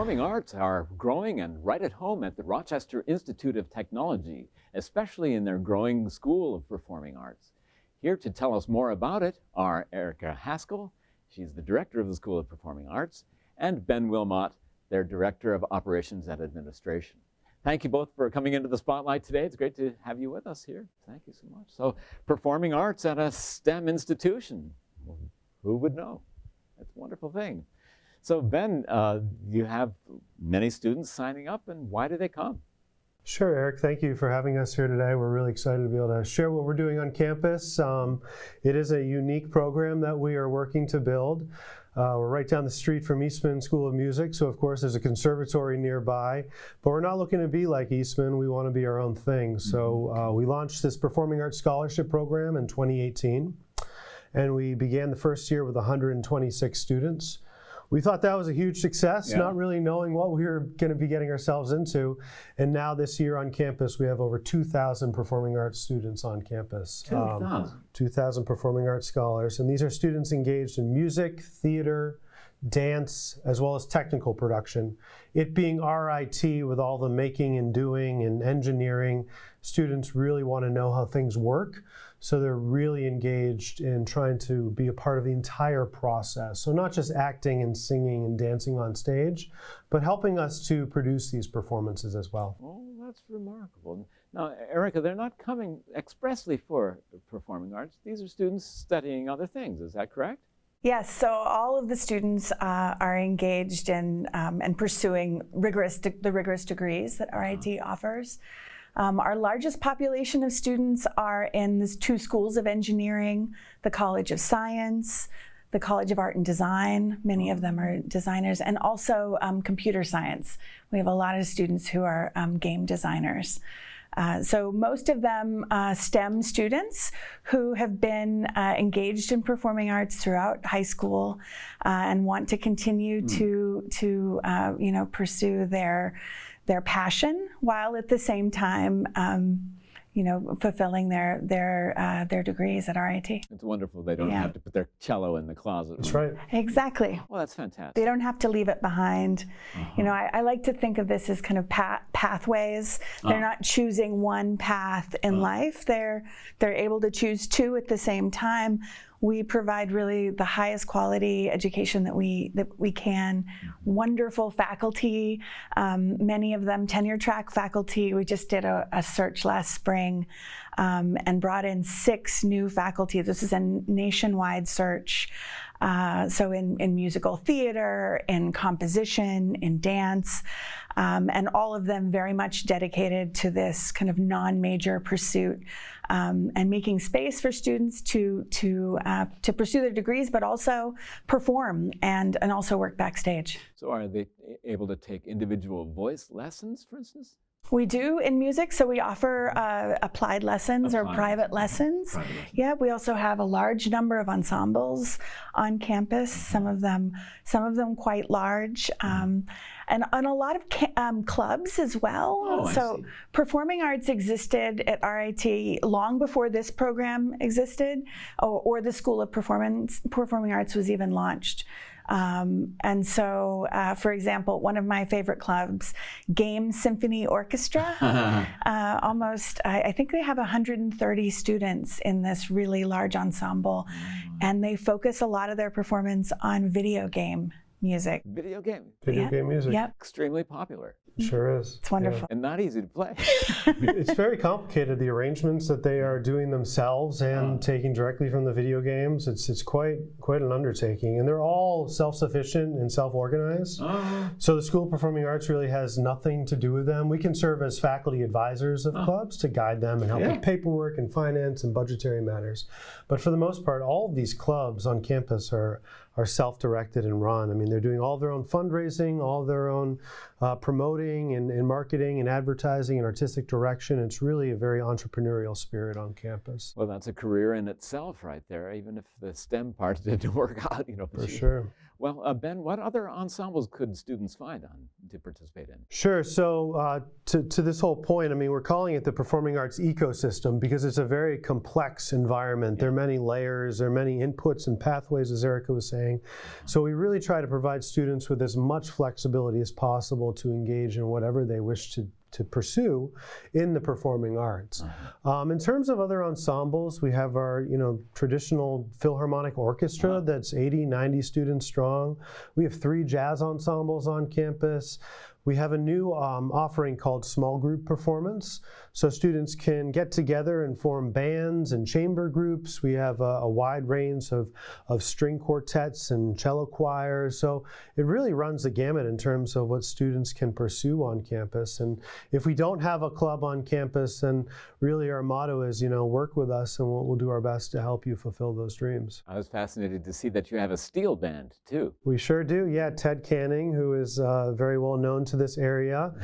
Performing arts are growing and right at home at the Rochester Institute of Technology, especially in their growing School of Performing Arts. Here to tell us more about it are Erica Haskell, she's the director of the School of Performing Arts, and Ben Willott, their Director of Operations and Administration. Thank you both for coming into the spotlight today. It's great to have you with us here. Thank you so much. So, performing arts at a STEM institution, well, who would know? That's a wonderful thing. So Ben, you have many students signing up, and why do they come? Sure, Eric. Thank you for having us here today. We're really excited to be able to share what we're doing on campus. It is a unique program that we are working to build. We're right down the street from Eastman School of Music, so of course there's a conservatory nearby, but we're not looking to be like Eastman. We want to be our own thing. So we launched this Performing Arts Scholarship Program in 2018, and we began the first year with 126 students. We thought that was a huge success, not really knowing what we were going to be getting ourselves into. And now this year on campus, we have over 2,000 performing arts students on campus. 2,000 performing arts scholars. And these are students engaged in music, theater, dance, as well as technical production. It being RIT with all the making and doing and engineering, students really want to know how things work. So they're really engaged in trying to be a part of the entire process. So not just acting and singing and dancing on stage, but helping us to produce these performances as well. Oh, that's remarkable. Now, Erica, they're not coming expressly for performing arts. These are students studying other things. Is that correct? Yes, so all of the students are engaged in and pursuing the rigorous degrees that RIT offers. Our largest population of students are in the two schools of engineering, the College of Science, the College of Art and Design. Many of them are designers, and also computer science. We have a lot of students who are game designers. So most of them STEM students who have been engaged in performing arts throughout high school and want to continue to pursue their passion while at the same time fulfilling their degrees at RIT. It's wonderful. They don't have to put their cello in the closet. That's right. Exactly. Well, that's fantastic. They don't have to leave it behind. You know, I like to think of this as kind of pathways. They're not choosing one path in life. They're able to choose two at the same time. We provide really the highest quality education that we can. Wonderful faculty, many of them tenure track faculty. We just did a search last spring and brought in 6 new faculty. This is a nationwide search. So in musical theater, in composition, in dance, and all of them very much dedicated to this kind of non-major pursuit and making space for students to pursue their degrees, but also perform and also work backstage. So are they able to take individual voice lessons, for instance? We do in music, so we offer applied lessons or private lessons. Yeah, we also have a large number of ensembles on campus. Some of them quite large, and a lot of clubs as well. Oh, so performing arts existed at RIT long before this program existed, or the School of Performing Arts was even launched. And so, for example, one of my favorite clubs, Game Symphony Orchestra, I think they have 130 students in this really large ensemble, and they focus a lot of their performance on video game music. Video game music. Yep. Extremely popular. Sure is. It's wonderful. And not easy to play. It's very complicated, the arrangements that they are doing themselves and taking directly from the video games. It's quite an undertaking. And they're all self-sufficient and self-organized. So the School of Performing Arts really has nothing to do with them. We can serve as faculty advisors of clubs to guide them and help with paperwork and finance and budgetary matters. But for the most part, all of these clubs on campus are self-directed and run. I mean, they're doing all their own fundraising, all their own promoting and marketing and advertising and artistic direction. It's really a very entrepreneurial spirit on campus. Well, that's a career in itself right there, even if the STEM part didn't work out, For sure. Well, Ben, what other ensembles could students find to participate in? Sure. So to this whole point, I mean, we're calling it the performing arts ecosystem because it's a very complex environment. There are many layers, there are many inputs and pathways, as Erica was saying. So we really try to provide students with as much flexibility as possible to engage in whatever they wish to pursue in the performing arts. In terms of other ensembles, we have our traditional Philharmonic Orchestra that's 80, 90 students strong. We have 3 jazz ensembles on campus. We have a new offering called small group performance. So students can get together and form bands and chamber groups. We have a wide range of string quartets and cello choirs. So it really runs the gamut in terms of what students can pursue on campus. And if we don't have a club on campus, then really our motto is, work with us and we'll do our best to help you fulfill those dreams. I was fascinated to see that you have a steel band, too. We sure do. Yeah, Ted Canning, who is very well known to this area.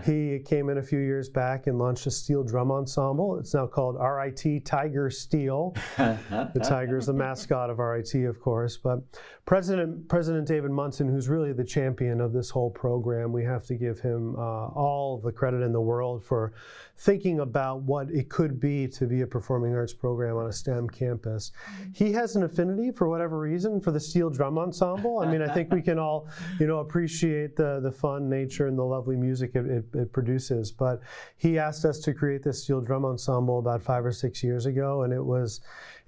He came in a few years back and launched a steel drum ensemble. It's now called RIT Tiger Steel. The tiger is the mascot of RIT, of course. But President David Munson, who's really the champion of this whole program, we have to give him all the credit in the world for thinking about what it could be to be a performing arts program on a STEM campus. He has an affinity, for whatever reason, for the steel drum ensemble. I mean, I think we can all, appreciate the fun nature and the lovely music it produces. But he asked us to create this steel drum ensemble about 5 or 6 years ago, and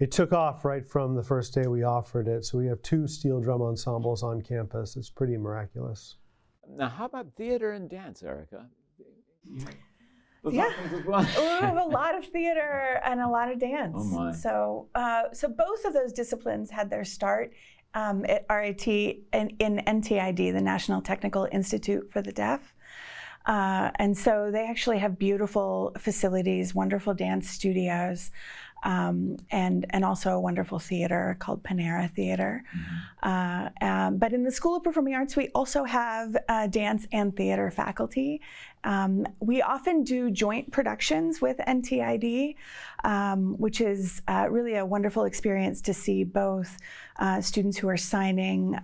it took off right from the first day we offered it. So we have 2 steel drum ensembles on campus. It's pretty miraculous. Now, how about theater and dance, Erica? Yeah, we have a lot of theater and a lot of dance. Oh my. So both of those disciplines had their start at RIT and in NTID, the National Technical Institute for the Deaf. And so they actually have beautiful facilities, wonderful dance studios, and also a wonderful theater called Panera Theater. But in the School of Performing Arts, we also have dance and theater faculty. We often do joint productions with NTID, which is really a wonderful experience to see both students who are signing,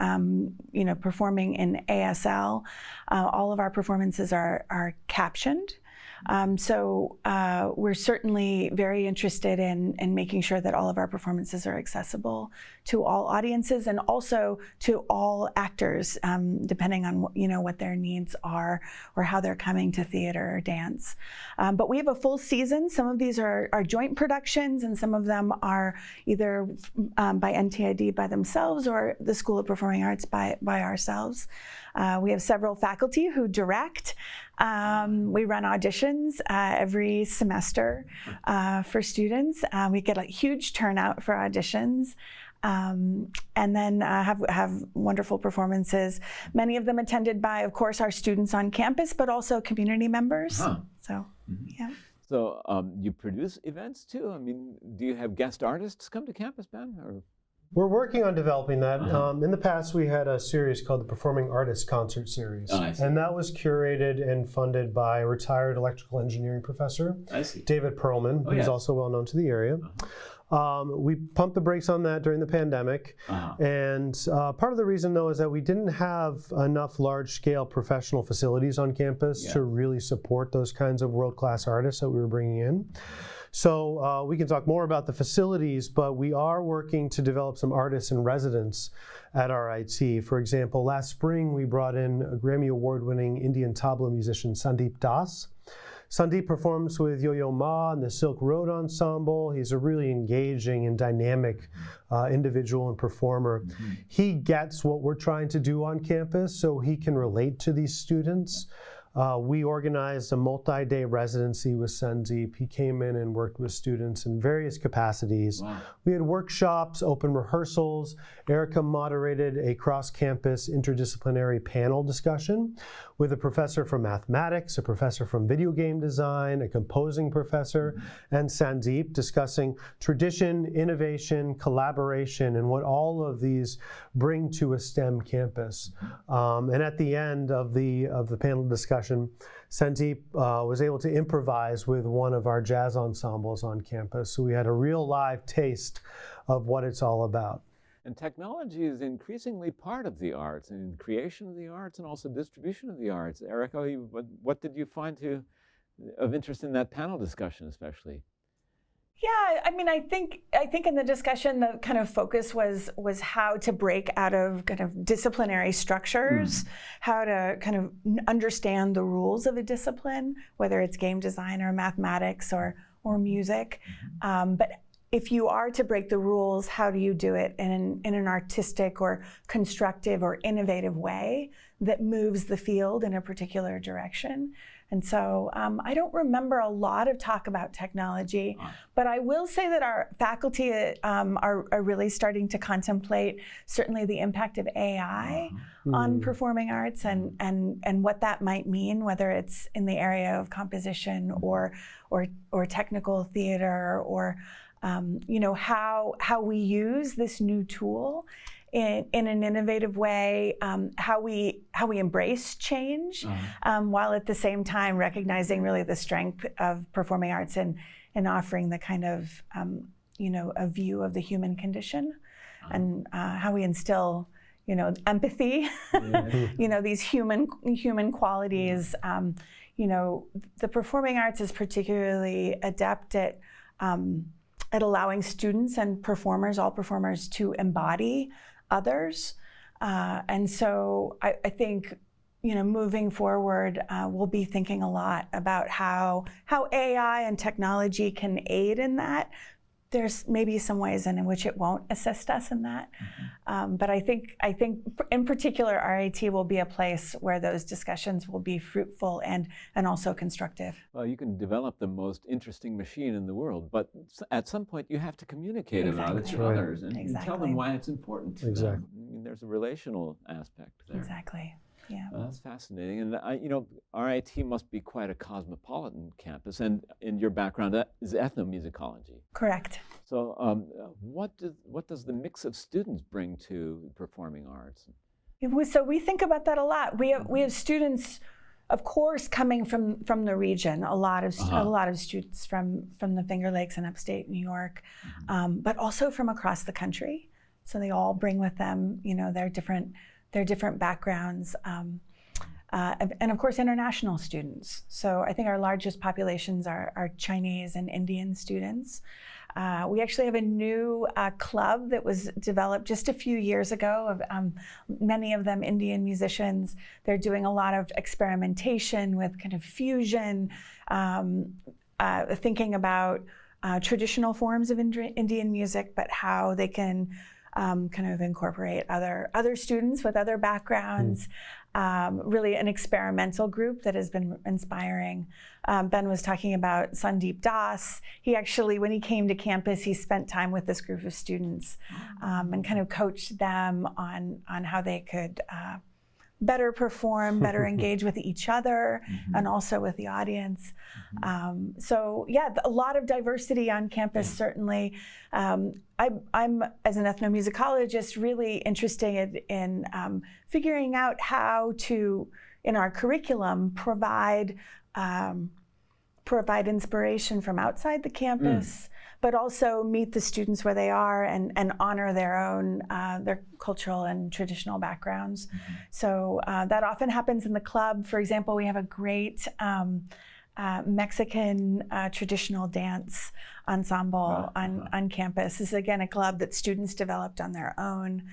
performing in ASL. All of our performances are captioned. So we're certainly very interested in making sure that all of our performances are accessible to all audiences and also to all actors, depending on what their needs are or how they're coming to theater or dance. But we have a full season. Some of these are joint productions, and some of them are either by NTID by themselves or the School of Performing Arts by ourselves. We have several faculty who direct. We run auditions every semester for students. We get a huge turnout for auditions. And then have wonderful performances, many of them attended by, of course, our students on campus, but also community members. So, yeah. So you produce events too? I mean, do you have guest artists come to campus, Ben? Or? We're working on developing that. In the past, we had a series called the Performing Artists Concert Series. Oh, I see. And that was curated and funded by a retired electrical engineering professor, I see. David Perlman, who's also well known to the area. We pumped the brakes on that during the pandemic. And part of the reason, though, is that we didn't have enough large-scale professional facilities on campus to really support those kinds of world-class artists that we were bringing in. So we can talk more about the facilities, but we are working to develop some artists in residence at RIT. For example, last spring we brought in a Grammy Award-winning Indian tabla musician, Sandeep Das. Sandeep performs with Yo-Yo Ma and the Silk Road Ensemble. He's a really engaging and dynamic individual and performer. He gets what we're trying to do on campus, so he can relate to these students. We organized a multi-day residency with Sandeep. He came in and worked with students in various capacities. Wow. We had workshops, open rehearsals. Erica moderated a cross-campus interdisciplinary panel discussion with a professor from mathematics, a professor from video game design, a composing professor, and Sandeep discussing tradition, innovation, collaboration, and what all of these bring to a STEM campus. And at the end of the panel discussion, Sandeep was able to improvise with one of our jazz ensembles on campus. So we had a real live taste of what it's all about. And technology is increasingly part of the arts, and creation of the arts, and also distribution of the arts. Erica, what did you find of interest in that panel discussion, especially? Yeah, I mean, I think in the discussion, the kind of focus was how to break out of kind of disciplinary structures, how to kind of understand the rules of a discipline, whether it's game design or mathematics or music. But if you are to break the rules, how do you do it in an artistic or constructive or innovative way that moves the field in a particular direction? And so I don't remember a lot of talk about technology, but I will say that our faculty are really starting to contemplate certainly the impact of AI on performing arts and what that might mean, whether it's in the area of composition or technical theater, or how we use this new tool in an innovative way, how we embrace change, while at the same time recognizing really the strength of performing arts and offering the kind of a view of the human condition, and how we instill empathy, these human qualities. The performing arts is particularly adept at allowing students and performers, all performers, to embody others. And so I think, moving forward, we'll be thinking a lot about how AI and technology can aid in that. There's maybe some ways in which it won't assist us in that. But I think in particular, RIT will be a place where those discussions will be fruitful and also constructive. Well, you can develop the most interesting machine in the world, but at some point you have to communicate about it to others and tell them why it's important to them. I mean, there's a relational aspect there. Exactly. Yeah. That's fascinating. And RIT must be quite a cosmopolitan campus, and in your background is ethnomusicology. Correct. So what does the mix of students bring to performing arts? So we think about that a lot. We have students, of course, coming from the region, a lot of students from the Finger Lakes and upstate New York, but also from across the country. So they all bring with them, their different backgrounds, and of course international students. So I think our largest populations are Chinese and Indian students. We actually have a new club that was developed just a few years ago of many of them Indian musicians. They're doing a lot of experimentation with kind of fusion, thinking about traditional forms of Indian music, but how they can kind of incorporate other students with other backgrounds. Really an experimental group that has been inspiring. Ben was talking about Sandeep Das. He actually, when he came to campus, he spent time with this group of students and kind of coached them on how they could better perform, better engage with each other, and also with the audience. So yeah, a lot of diversity on campus, certainly. I'm, as an ethnomusicologist, really interested in figuring out how to, in our curriculum, provide inspiration from outside the campus, but also meet the students where they are and honor their own, their cultural and traditional backgrounds. So that often happens in the club. For example, we have a great Mexican traditional dance ensemble on campus. This is, again, a club that students developed on their own.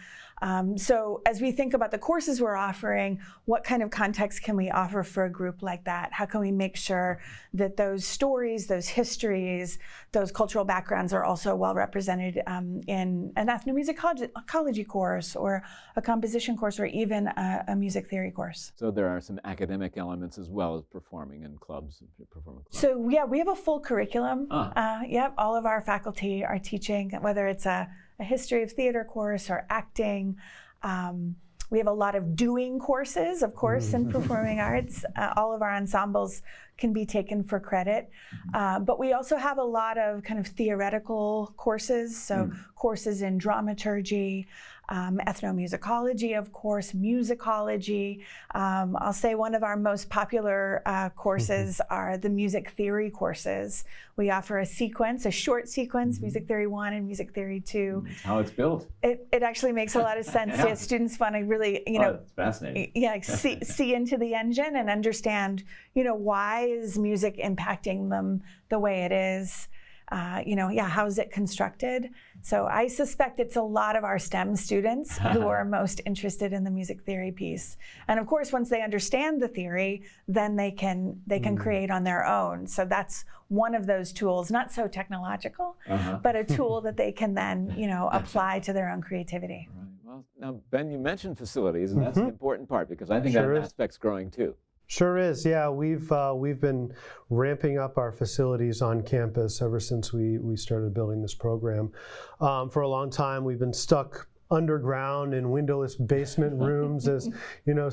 So as we think about the courses we're offering, what kind of context can we offer for a group like that? How can we make sure that those stories, those histories, those cultural backgrounds are also well represented in an ethnomusicology course or a composition course or even a music theory course? So there are some academic elements as well as performing in clubs. So yeah, we have a full curriculum. Yep, all of our faculty are teaching, whether it's a history of theater course or acting. We have a lot of doing courses, of course, in performing arts. All of our ensembles can be taken for credit. But we also have a lot of kind of theoretical courses, so courses in dramaturgy, ethnomusicology, of course, musicology. I'll say one of our most popular courses are the music theory courses. We offer a sequence, a short sequence, Music Theory 1 and Music Theory 2. That's how it's built. It actually makes a lot of sense. Yeah, students want to really, it's fascinating. see into the engine and understand, why is music impacting them the way it is? How is it constructed? So I suspect it's a lot of our STEM students who are most interested in the music theory piece. And of course, once they understand the theory, then they can create on their own. So that's one of those tools, not so technological, but a tool that they can then, apply to their own creativity. Right. Well, now, Ben, you mentioned facilities, and that's an important part because I think that aspect's growing too. Sure is, yeah. We've been ramping up our facilities on campus ever since we started building this program. For a long time, we've been stuck underground in windowless basement rooms, as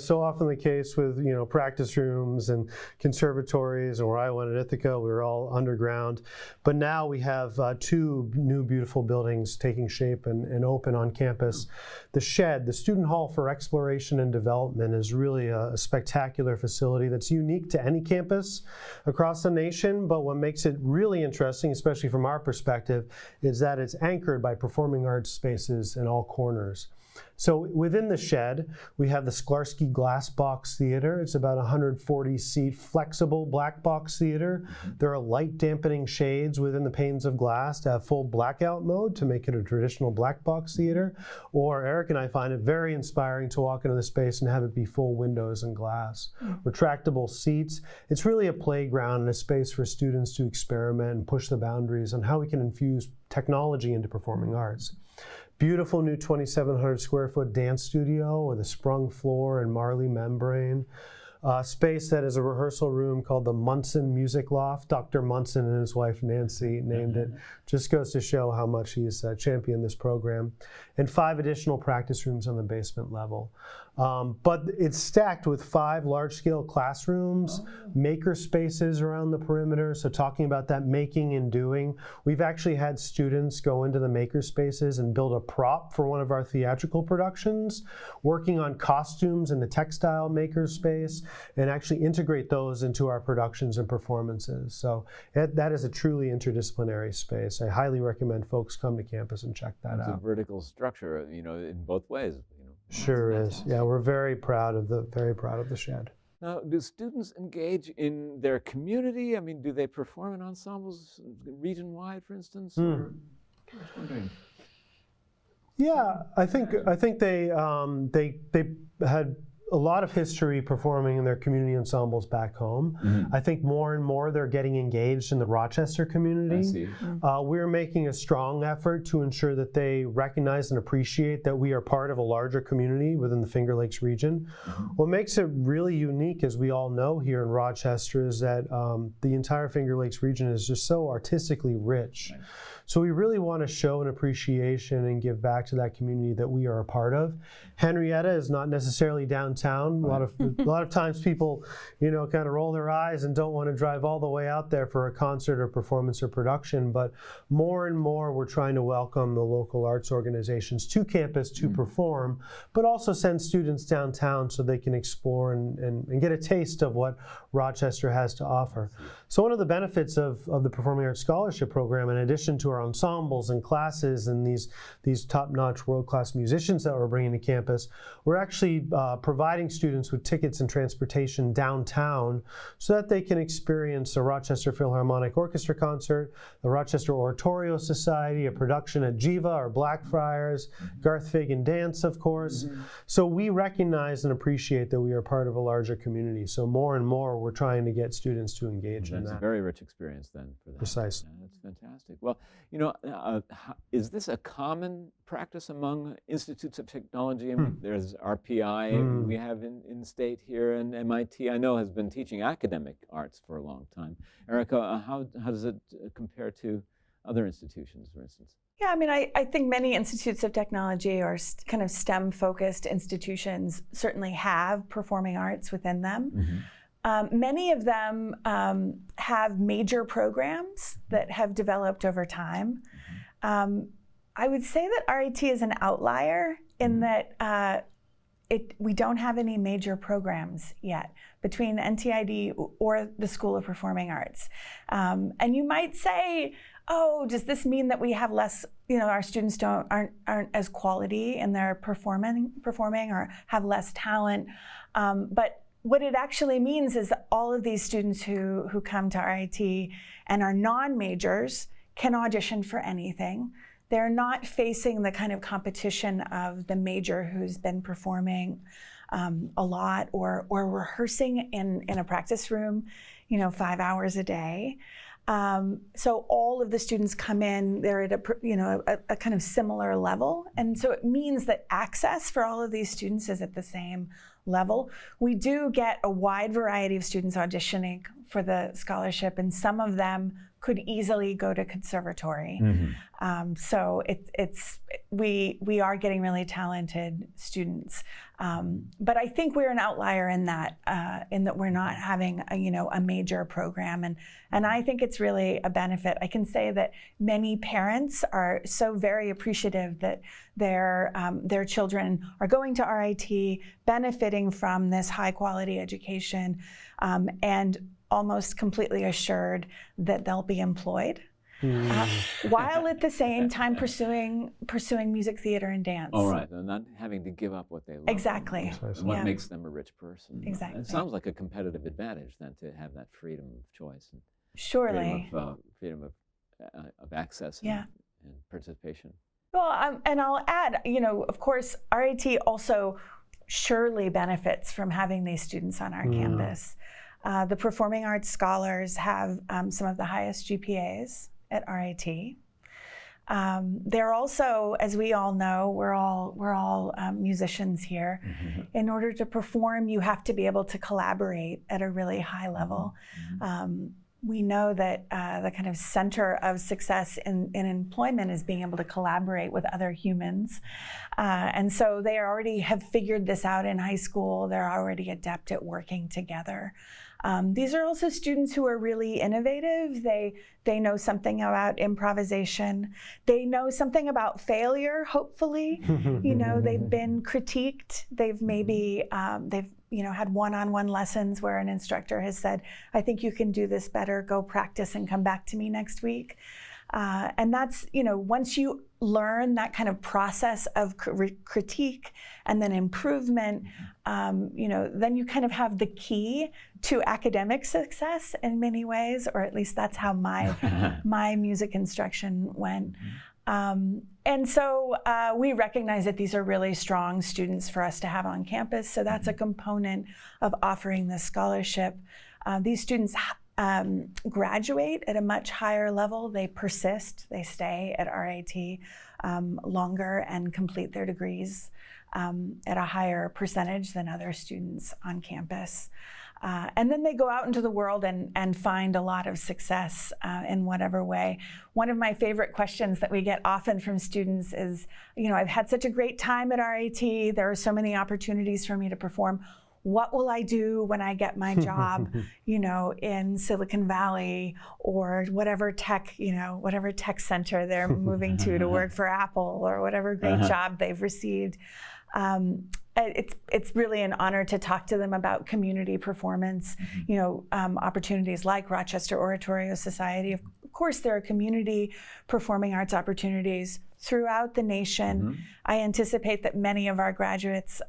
so often the case with practice rooms and conservatories, and where I went at Ithaca, we were all underground. But now we have 2 new beautiful buildings taking shape and open on campus. The Shed, the Student Hall for Exploration and Development, is really a spectacular facility that's unique to any campus across the nation. But what makes it really interesting, especially from our perspective, is that it's anchored by performing arts spaces in all corners. So within the Shed, we have the Sklarski Glass Box Theater. It's about a 140-seat flexible black box theater. There are light dampening shades within the panes of glass to have full blackout mode to make it a traditional black box theater. Or Eric and I find it very inspiring to walk into the space and have it be full windows and glass. Retractable seats. It's really a playground and a space for students to experiment and push the boundaries on how we can infuse technology into performing arts. Beautiful new 2,700 square foot dance studio with a sprung floor and Marley membrane. Space that is a rehearsal room called the Munson Music Loft. Dr. Munson and his wife Nancy named it. Just goes to show how much he's championed this program. And 5 additional practice rooms on the basement level. But it's stacked with 5 large-scale classrooms, maker spaces around the perimeter. So talking about that making and doing, we've actually had students go into the maker spaces and build a prop for one of our theatrical productions, working on costumes in the textile maker space, and actually integrate those into our productions and performances. So that is a truly interdisciplinary space. I highly recommend folks come to campus and check that out. It's a vertical structure, in both ways. Sure is. Yeah, we're very proud of the Shed. Now, do students engage in their community? I mean, do they perform in ensembles region-wide, for instance? Or, I was wondering. Yeah, I think they had a lot of history performing in their community ensembles back home. I think more and more they're getting engaged in the Rochester community. I see. We're making a strong effort to ensure that they recognize and appreciate that we are part of a larger community within the Finger Lakes region. What makes it really unique, as we all know here in Rochester, is that the entire Finger Lakes region is just so artistically rich. Right. So we really want to show an appreciation and give back to that community that we are a part of. Henrietta is not necessarily downtown. A lot of times people, kind of roll their eyes and don't want to drive all the way out there for a concert or performance or production. But more and more, we're trying to welcome the local arts organizations to campus to perform, but also send students downtown so they can explore and get a taste of what Rochester has to offer. So one of the benefits of the Performing Arts Scholarship Program, in addition to our ensembles and classes and these top-notch world-class musicians that we're bringing to campus, we're actually providing students with tickets and transportation downtown so that they can experience a Rochester Philharmonic Orchestra concert, the Rochester Oratorio Society, a production at Jiva or Blackfriars, Garth Fagan Dance, of course. So we recognize and appreciate that we are part of a larger community. So more and more, we're trying to get students to engage in that. It's a very rich experience then for that. Precisely. Yeah, that's fantastic. Well, is this a common practice among institutes of technology? I mean, there's RPI we have in state here, and MIT, I know, has been teaching academic arts for a long time. Erica, how does it compare to other institutions, for instance? Yeah, I mean, I think many institutes of technology or kind of STEM-focused institutions certainly have performing arts within them. Many of them have major programs that have developed over time. I would say that RIT is an outlier in that we don't have any major programs yet between NTID or the School of Performing Arts. And you might say, oh, does this mean that we have less, our students aren't as quality in their performing or have less talent? But what it actually means is that all of these students who come to RIT and are non-majors can audition for anything. They're not facing the kind of competition of the major who's been performing a lot or rehearsing in a practice room, 5 hours a day. So all of the students come in, they're at a kind of similar level. And so it means that access for all of these students is at the same level. We do get a wide variety of students auditioning for the scholarship, and some of them could easily go to conservatory. So we are getting really talented students. But I think we're an outlier in that we're not having a major program, and I think it's really a benefit. I can say that many parents are so very appreciative that their children are going to RIT, benefiting from this high quality education, and almost completely assured that they'll be employed, while at the same time pursuing music, theater, and dance. All right, and not having to give up what they love. Exactly. And what makes them a rich person. Exactly. It sounds like a competitive advantage then to have that freedom of choice. And surely. Freedom of access and participation. Well, and I'll add, of course, RIT also surely benefits from having these students on our campus. The performing arts scholars have some of the highest GPAs at RIT. They're also, as we all know, we're all musicians here. In order to perform, you have to be able to collaborate at a really high level. We know that the kind of center of success in employment is being able to collaborate with other humans. And so they already have figured this out in high school. They're already adept at working together. These are also students who are really innovative. They know something about improvisation. They know something about failure, hopefully. They've been critiqued. They've maybe, had one-on-one lessons where an instructor has said, I think you can do this better, go practice and come back to me next week. And that's, once you learn that kind of process of critique and then improvement, then you kind of have the key to academic success in many ways, or at least that's how my music instruction went. And so we recognize that these are really strong students for us to have on campus. So that's a component of offering this scholarship. These students graduate at a much higher level. They persist, they stay at RIT longer and complete their degrees at a higher percentage than other students on campus. And then they go out into the world and find a lot of success in whatever way. One of my favorite questions that we get often from students is, I've had such a great time at RIT. There are so many opportunities for me to perform. What will I do when I get my job, in Silicon Valley or whatever tech center they're moving to work for Apple or whatever great job they've received. It's really an honor to talk to them about community performance, opportunities like Rochester Oratorio Society. Of course, there are community performing arts opportunities throughout the nation. I anticipate that many of our graduates,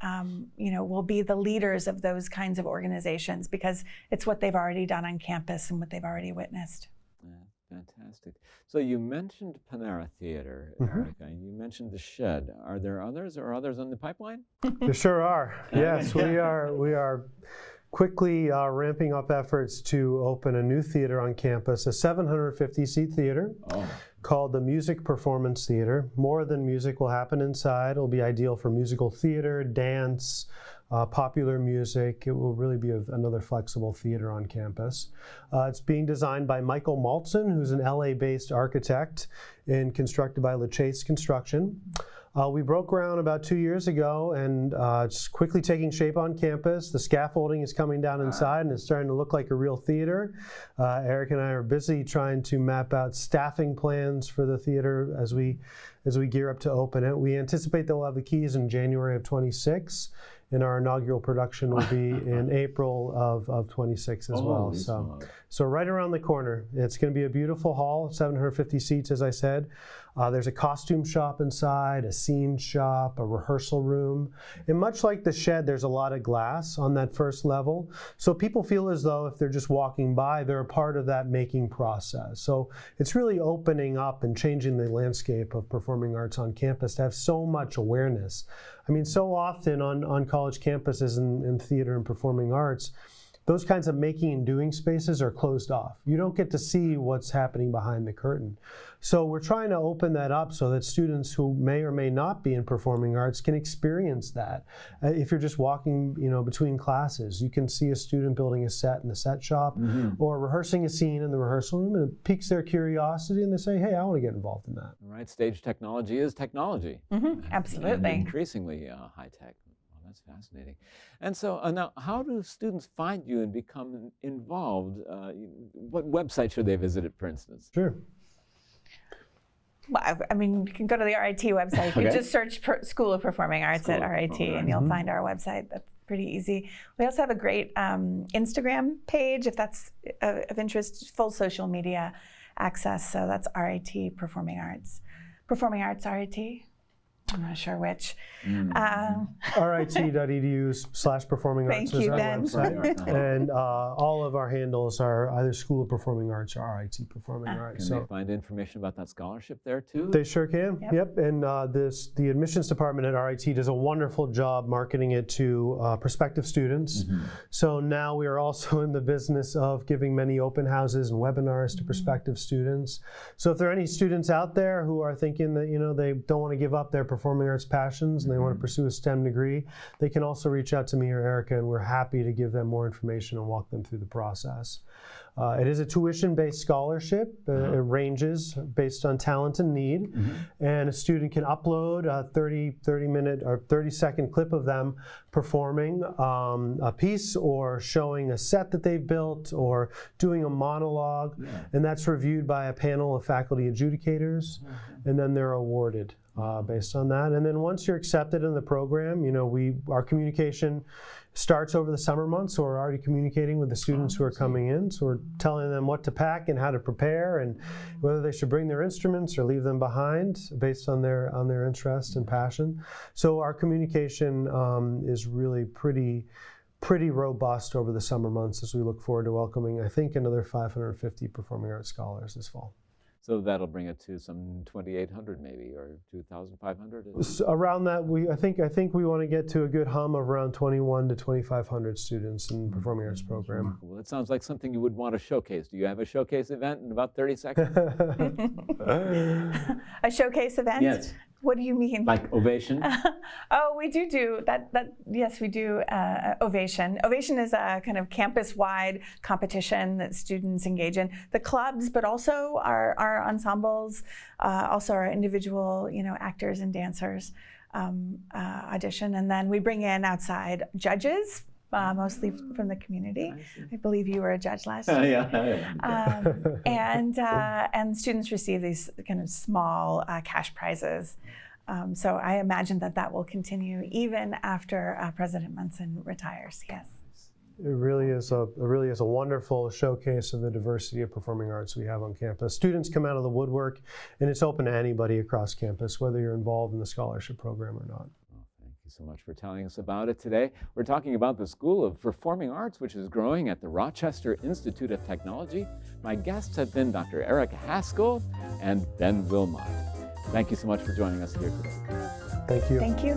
will be the leaders of those kinds of organizations because it's what they've already done on campus and what they've already witnessed. Yeah, fantastic. So you mentioned Panera Theater, Erica, and you mentioned the Shed. Are there others or others on the pipeline? There sure are. Yes, we are quickly ramping up efforts to open a new theater on campus, a 750-seat theater called the Music Performance Theater. More than music will happen inside. It'll be ideal for musical theater, dance, popular music. It will really be another flexible theater on campus. It's being designed by Michael Maltzin, who's an LA-based architect, and constructed by LaChase Construction. We broke ground about 2 years ago, and it's quickly taking shape on campus. The scaffolding is coming down inside, and it's starting to look like a real theater. Eric and I are busy trying to map out staffing plans for the theater as we gear up to open it. We anticipate that we'll have the keys in January of 26, and our inaugural production will be in April of 26 as well. So right around the corner. It's going to be a beautiful hall, 750 seats, as I said. There's a costume shop inside, a scene shop, a rehearsal room. And much like the shed, there's a lot of glass on that first level. So people feel as though if they're just walking by, they're a part of that making process. So it's really opening up and changing the landscape of performing arts on campus to have so much awareness. I mean, so often on college campuses in theater and performing arts, those kinds of making and doing spaces are closed off. You don't get to see what's happening behind the curtain. So we're trying to open that up so that students who may or may not be in performing arts can experience that. If you're just walking, between classes, you can see a student building a set in the set shop or rehearsing a scene in the rehearsal room, and it piques their curiosity, and they say, hey, I want to get involved in that. Right, stage technology is technology. Absolutely. And increasingly high tech. That's fascinating. And so now, how do students find you and become involved? What website should they visit, for instance? Sure. Well, I mean, you can go to the RIT website. You can just search School of Performing Arts at RIT, and you'll find our website. That's pretty easy. We also have a great Instagram page, if that's of interest, full social media access. So that's RIT Performing Arts. Performing Arts RIT. I'm not sure which. RIT.edu/performing arts Thank is you, our Ben. website. And all of our handles are either School of Performing Arts or RIT Performing Arts. Can they find information about that scholarship there too? They sure can. Yep. And the admissions department at RIT does a wonderful job marketing it to prospective students. So now we are also in the business of giving many open houses and webinars to prospective students. So if there are any students out there who are thinking that they don't want to give up their performing arts passions and they want to pursue a STEM degree, they can also reach out to me or Erica, and we're happy to give them more information and walk them through the process. It is a tuition-based scholarship. It ranges based on talent and need, and a student can upload a 30-minute or 30-second clip of them performing a piece or showing a set that they've built or doing a monologue, and that's reviewed by a panel of faculty adjudicators, and then they're awarded based on that. And then once you're accepted in the program, our communication starts over the summer months, so we're already communicating with the students who are coming in. So we're telling them what to pack and how to prepare, and whether they should bring their instruments or leave them behind based on their interest and passion. So our communication is really pretty robust over the summer months as we look forward to welcoming, I think, another 550 performing arts scholars this fall. So that'll bring it to some 2,800 maybe, or 2,500? Around that, I think we want to get to a good hum of around 2,100 to 2,500 students in the performing arts program. Well, it sounds like something you would want to showcase. Do you have a showcase event in about 30 seconds? A showcase event? Yes. What do you mean? Like Ovation? We do that. Yes, we do Ovation. Ovation is a kind of campus-wide competition that students engage in. The clubs, but also our ensembles, also our individual, actors and dancers audition, and then we bring in outside judges. Mostly from the community. I believe you were a judge last year. And students receive these kind of small cash prizes. So I imagine that will continue even after President Munson retires. Yes. It really is a wonderful showcase of the diversity of performing arts we have on campus. Students come out of the woodwork, and it's open to anybody across campus, whether you're involved in the scholarship program or not. So much for telling us about it today. We're talking about the School of Performing Arts, which is growing at the Rochester Institute of Technology. My guests have been Dr. Erica Haskell and Ben Willott. Thank you so much for joining us here today. Thank you. Thank you.